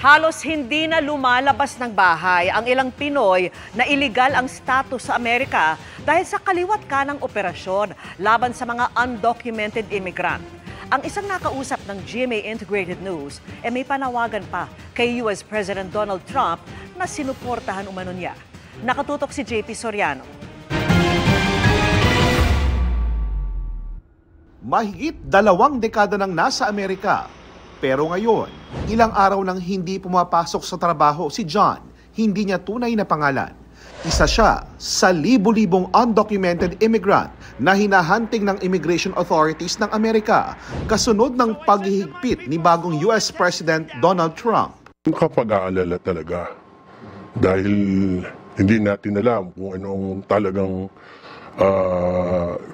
Halos hindi na lumalabas ng bahay ang ilang Pinoy na iligal ang status sa Amerika dahil sa kaliwat kanang operasyon laban sa mga undocumented immigrant. Ang isang nakausap ng GMA Integrated News may panawagan pa kay US President Donald Trump na sinuportahan umano niya. Nakatutok si JP Soriano. Mahigit 2 dekada nang nasa Amerika. Pero ngayon, ilang araw nang hindi pumapasok sa trabaho si John, hindi niya tunay na pangalan. Isa siya sa libo-libong undocumented immigrant na hinahunting ng immigration authorities ng Amerika kasunod ng paghihigpit ni bagong US President Donald Trump. Kapag-aalala talaga dahil hindi natin alam kung anong talagang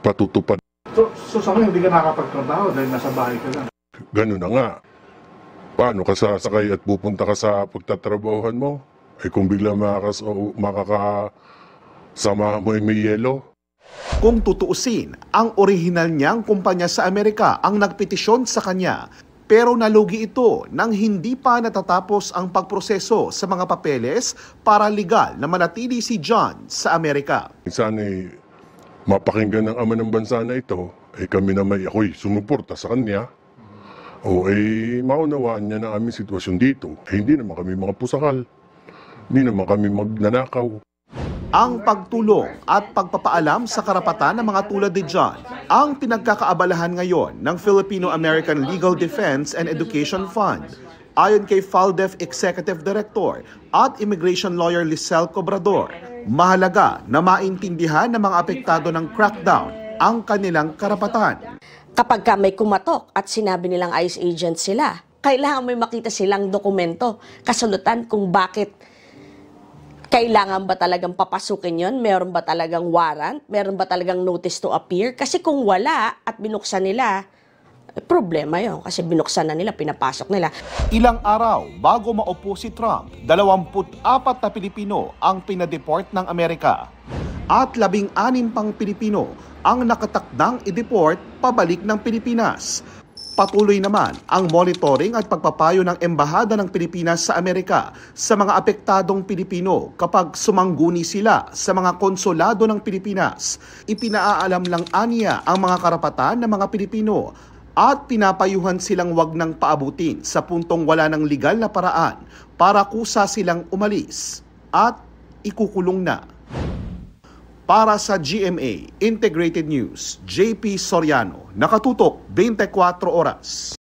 patutupad. So sa ngayon, hindi ka nakapagtrabaho dahil nasa bahay ka lang? Ganun na nga. Paano ka sasakay at pupunta ka sa pagtatrabahuhan mo? Kung bigla makakasama mo may yelo? Kung tutuusin, ang orihinal niyang kumpanya sa Amerika ang nagpetisyon sa kanya. Pero nalugi ito nang hindi pa natatapos ang pagproseso sa mga papeles para legal na manatili si John sa Amerika. Sana mapakinggan ng ama ng bansa na ito, kami na ako'y sumuporta sa kanya. Maunawaan niya na aming sitwasyon dito. Hindi naman kami mga pusakal. Hindi naman kami magnanakaw. Ang pagtulong at pagpapaalam sa karapatan ng mga tulad ni John ang pinagkakaabalahan ngayon ng Filipino-American Legal Defense and Education Fund. Ayon kay FALDEF Executive Director at Immigration Lawyer Lisel Cobrador, mahalaga na maintindihan ng mga apektado ng crackdown ang kanilang karapatan. Kapag may kumatok at sinabi nilang ICE agent sila, kailangan may makita silang dokumento, kasundutan kung bakit kailangan ba talagang papasukin yon, meron ba talagang warrant, meron ba talagang notice to appear. Kasi kung wala at binuksan nila, problema yon kasi binuksan na nila, pinapasok nila. Ilang araw bago maupo si Trump, 24 na Pilipino ang pinadeport ng Amerika at 16 pang Pilipino ang nakatakdang i-deport pabalik ng Pilipinas. Patuloy naman ang monitoring at pagpapayo ng Embahada ng Pilipinas sa Amerika sa mga apektadong Pilipino kapag sumangguni sila sa mga konsulado ng Pilipinas. Ipinaalam lang aniya ang mga karapatan ng mga Pilipino at pinapayuhan silang wag nang paabutin sa puntong wala ng legal na paraan para kusa silang umalis at ikukulong na. Para sa GMA Integrated News, JP Soriano, nakatutok 24 oras.